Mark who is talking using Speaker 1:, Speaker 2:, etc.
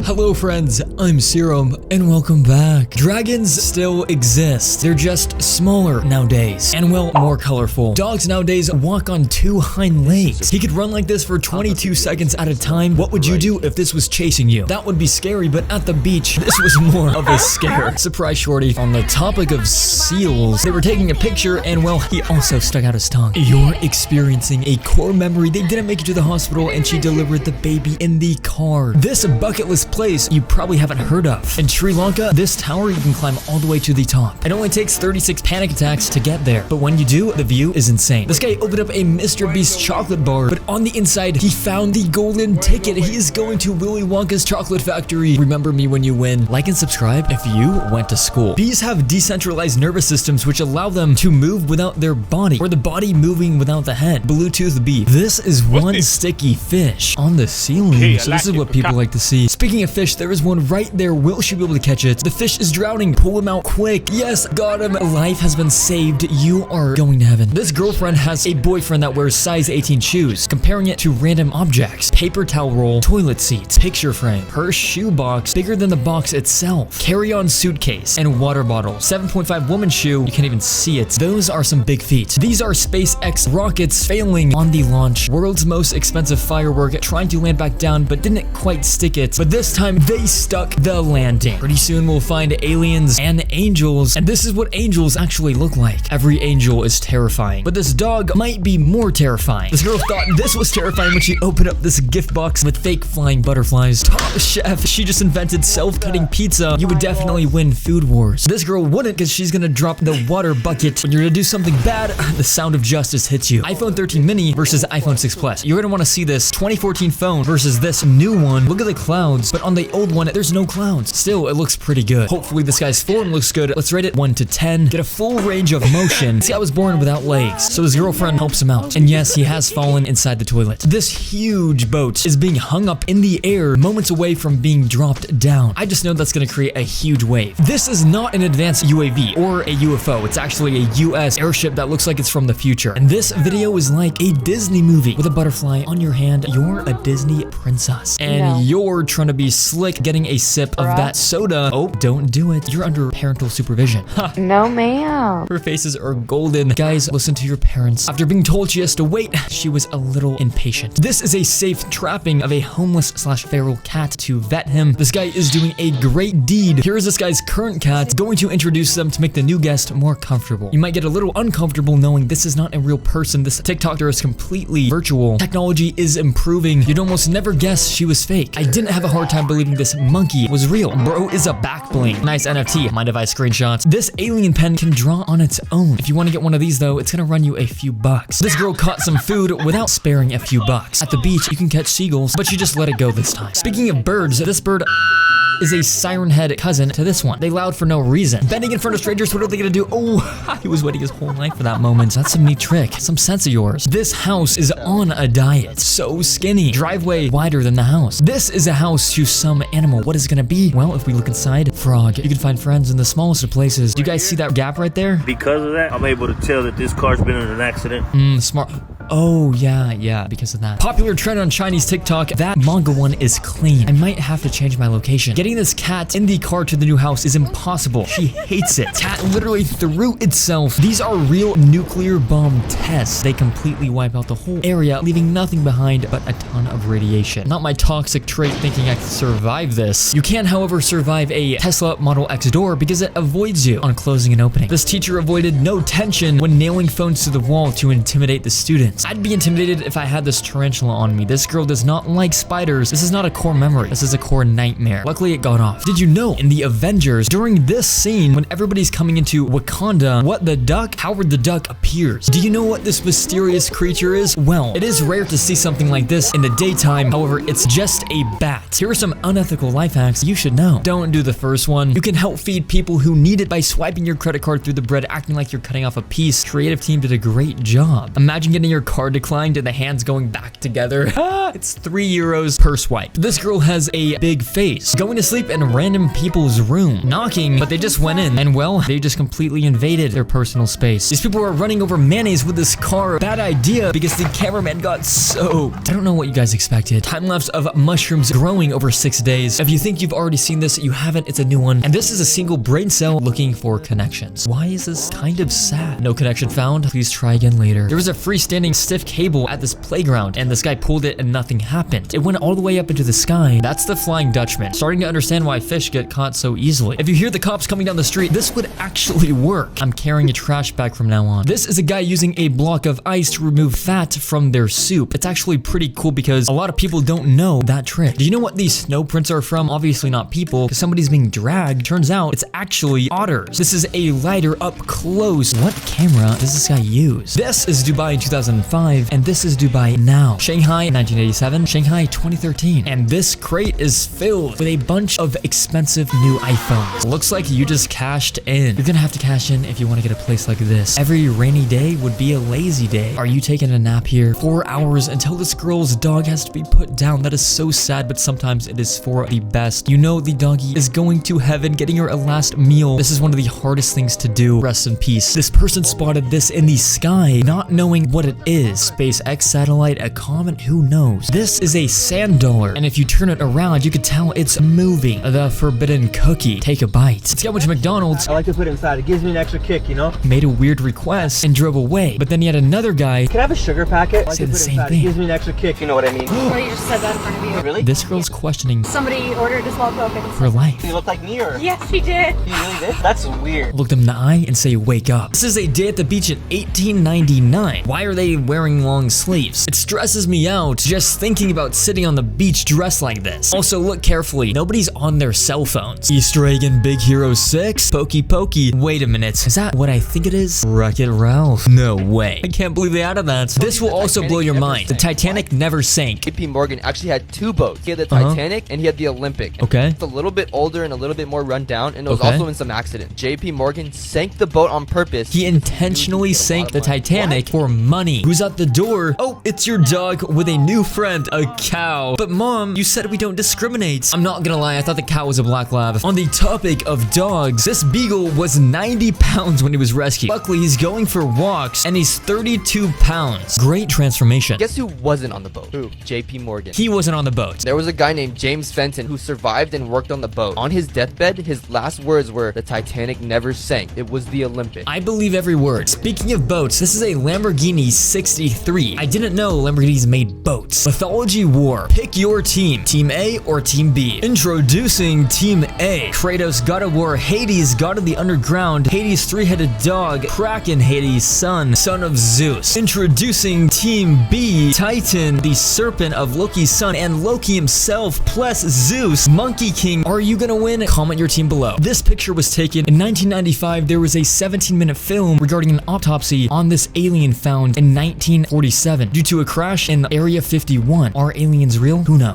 Speaker 1: Hello friends, I'm Serum, and welcome back. Dragons still exist. They're just smaller nowadays, and well, more colorful. Dogs nowadays walk on 2 hind legs. He could run like this for 22 seconds at a time. What would you do if this was chasing you? That would be scary, but at the beach, this was more of a scare. Surprise shorty. On the topic of seals, they were taking a picture, and well, he also stuck out his tongue. You're experiencing a core memory. They didn't make it to the hospital, and she delivered the baby in the car. This bucket list place you probably haven't heard of. In Sri Lanka, this tower you can climb all the way to the top. It only takes 36 panic attacks to get there, but when you do, the view is insane. This guy opened up a Mr. Beast chocolate bar, but on the inside, he found the golden ticket. He is going to Willy Wonka's chocolate factory. Remember me when you win. Like and subscribe if you went to school. Bees have decentralized nervous systems which allow them to move without their body, or the body moving without the head. Bluetooth bee. This is one sticky fish on the ceiling. So this is what people like to see. Speaking of fish, there is one right there. Will she be able to catch it? The fish is drowning. Pull him out quick. Yes, got him. Life has been saved. You are going to heaven. This girlfriend has a boyfriend that wears size 18 shoes, comparing it to random objects. Paper towel roll, toilet seat, picture frame, her shoe box bigger than the box itself, carry-on suitcase, and water bottle. 7.5 woman shoe. You can't even see it. Those are some big feet. These are SpaceX rockets failing on the launch. World's most expensive firework trying to land back down but didn't quite stick it. But this time they stuck the landing. Pretty soon we'll find aliens and angels, and this is what angels actually look like. Every angel is terrifying, but this dog might be more terrifying. This girl thought this was terrifying when she opened up this gift box with fake flying butterflies. Top chef, she just invented self-cutting pizza. You would definitely win Food Wars. This girl wouldn't, because she's gonna drop the water bucket. When you're gonna do something bad, the sound of justice hits you. iPhone 13 mini versus iPhone 6 Plus. You're gonna want to see this 2014 phone versus this new one. Look at the clouds, but on the old one, there's no clouds. Still, it looks pretty good. Hopefully this guy's form looks good. Let's rate it 1 to 10. Get a full range of motion. See, I was born without legs, so his girlfriend helps him out. And yes, he has fallen inside the toilet. This huge boat is being hung up in the air moments away from being dropped down. I just know that's gonna create a huge wave. This is not an advanced UAV or a UFO. It's actually a US airship that looks like it's from the future. And this video is like a Disney movie with a butterfly on your hand. You're a Disney princess, and you're trying to be slick getting a sip of that soda. Oh, don't do it. You're under parental supervision.
Speaker 2: No, ma'am.
Speaker 1: Her faces are golden. Guys, listen to your parents. After being told she has to wait, she was a little impatient. This is a safe trapping of a homeless/feral cat to vet him. This guy is doing a great deed. Here is this guy's current cat, going to introduce them to make the new guest more comfortable. You might get a little uncomfortable knowing this is not a real person. This TikToker is completely virtual. Technology is improving. You'd almost never guess she was fake. I didn't have a hard time believing this monkey was real. Bro is a back bling. Nice NFT. Mind if I screenshot? This alien pen can draw on its own. If you want to get one of these though, it's gonna run you a few bucks. This girl caught some food without sparing a few bucks. At the beach, you can catch seagulls, but she just let it go this time. Speaking of birds, this bird is a siren head cousin to this one. They loud for no reason. Bending in front of strangers, what are they gonna do? Oh, he was waiting his whole life for that moment. That's some neat trick. Some sense of yours. This house is on a diet. So skinny. Driveway wider than the house. This is a house to some animal. What is it gonna be? Well, if we look inside, frog. You can find friends in the smallest of places. Do you guys see that gap right there?
Speaker 3: Because of that, I'm able to tell that this car's been in an accident.
Speaker 1: Smart. Oh, yeah, because of that. Popular trend on Chinese TikTok, that manga one is clean. I might have to change my location. Getting this cat in the car to the new house is impossible. She hates it. Cat literally threw itself. These are real nuclear bomb tests. They completely wipe out the whole area, leaving nothing behind but a ton of radiation. Not my toxic trait thinking I could survive this. You can, however, survive a Tesla Model X door because it avoids you on closing and opening. This teacher avoided no tension when nailing phones to the wall to intimidate the students. I'd be intimidated if I had this tarantula on me. This girl does not like spiders. This is not a core memory. This is a core nightmare. Luckily, it got off. Did you know in the Avengers, during this scene, when everybody's coming into Wakanda, what the duck? Howard the Duck appears. Do you know what this mysterious creature is? Well, it is rare to see something like this in the daytime. However, it's just a bat. Here are some unethical life hacks you should know. Don't do the first one. You can help feed people who need it by swiping your credit card through the bread, acting like you're cutting off a piece. Creative team did a great job. Imagine getting your card declined and the hands going back together. It's 3 euros per swipe. This girl has a big face. Going to sleep in random people's room. Knocking, but they just went in. And well, they just completely invaded their personal space. These people are running over mayonnaise with this car. Bad idea because the cameraman got soaked. I don't know what you guys expected. Time lapse of mushrooms growing over 6 days. If you think you've already seen this, you haven't. It's a new one. And this is a single brain cell looking for connections. Why is this kind of sad? No connection found. Please try again later. There was a freestanding stiff cable at this playground and this guy pulled it and nothing happened. It went all the way up into the sky. That's the Flying Dutchman. Starting to understand why fish get caught so easily. If you hear the cops coming down the street, this would actually work. I'm carrying a trash bag from now on. This is a guy using a block of ice to remove fat from their soup. It's actually pretty cool because a lot of people don't know that trick. Do you know what these snow prints are from? Obviously not people, because somebody's being dragged. Turns out it's actually otters. This is a lighter up close. What camera does this guy use? This is Dubai in 2005, and this is Dubai now. Shanghai in 1987, Shanghai 2013. And this crate is filled with a bunch of expensive new iPhones. Looks like you just cashed in. You're gonna have to cash in if you want to get a place like this. Every rainy day would be a lazy day. Are you taking a nap here? 4 hours until this girl's dog has to be put down. That is so sad, but sometimes it is for the best. You know the doggy is going to heaven, getting her a last meal. This is one of the hardest things to do. Rest in peace. This person spotted this in the sky, not knowing what it is. SpaceX satellite, a comet, who knows? This is a sand dollar, and if you turn it around, you could tell it's moving. The forbidden cookie. Take a bite. This guy went to McDonald's.
Speaker 2: I like to put it inside. It gives me an extra kick, you know?
Speaker 1: Made a weird request and drove away. But then he had another guy
Speaker 2: Can I have a sugar packet? I like
Speaker 1: say
Speaker 2: to
Speaker 1: the
Speaker 2: put it
Speaker 1: same
Speaker 2: inside.
Speaker 1: thing.
Speaker 2: It gives me an extra kick, you know what I mean?
Speaker 4: Or you just said that in front of you.
Speaker 2: Really?
Speaker 1: This girl's questioning
Speaker 4: Somebody ordered a small Coke.
Speaker 1: her life.
Speaker 2: You look like me or?
Speaker 4: Yes, she did.
Speaker 2: You really did? That's weird.
Speaker 1: Look them in the eye and say, wake up. This is a day at the beach in 1899. Why are they wearing long sleeves? It stresses me out just thinking about sitting on the beach dressed like this. Also, look carefully. Nobody's on their cell phones. Easter egg in Big Hero 6? Pokey Pokey. Wait a minute. Is that what I think it is? Wreck-It Ralph. No way. I can't believe they added that. This will also blow your mind. The Titanic never sank.
Speaker 5: JP Morgan actually had 2 boats. He had the Titanic and he had the Olympic.
Speaker 1: Okay.
Speaker 5: It's a little bit older and a little bit more run down, and it was
Speaker 1: Okay.
Speaker 5: also in some accident. JP Morgan sank the boat on purpose.
Speaker 1: He intentionally sank the Titanic for money. Who's at the door? Oh, it's your dog with a new friend, a cow. But mom, you said we don't discriminate. I'm not gonna lie, I thought the cow was a black lab. On the topic of dogs, this beagle was 90 pounds when he was rescued. Luckily, he's going for walks and he's 32 pounds. Great transformation.
Speaker 5: Guess who wasn't on the boat? Who? JP Morgan.
Speaker 1: He wasn't on the boat.
Speaker 5: There was a guy named James Fenton who survived and worked on the boat. On his deathbed, his last words were, "The Titanic never sank. It was the Olympic."
Speaker 1: I believe every word. Speaking of boats, this is a Lamborghini 63. I didn't know Lamborghinis made boats. Mythology War. Pick your team. Team A or Team B. Introducing Team A. Kratos, God of War, Hades, God of the Underground, Hades' three-headed dog, Kraken, Hades' son, son of Zeus. Introducing Team B. Titan, the serpent of Loki's son, and Loki himself, plus Zeus, Monkey King. Are you gonna win? Comment your team below. This picture was taken in 1995. There was a 17-minute film regarding an autopsy on this alien found in 1947 due to a crash in Area 51. Are aliens real? Who knows?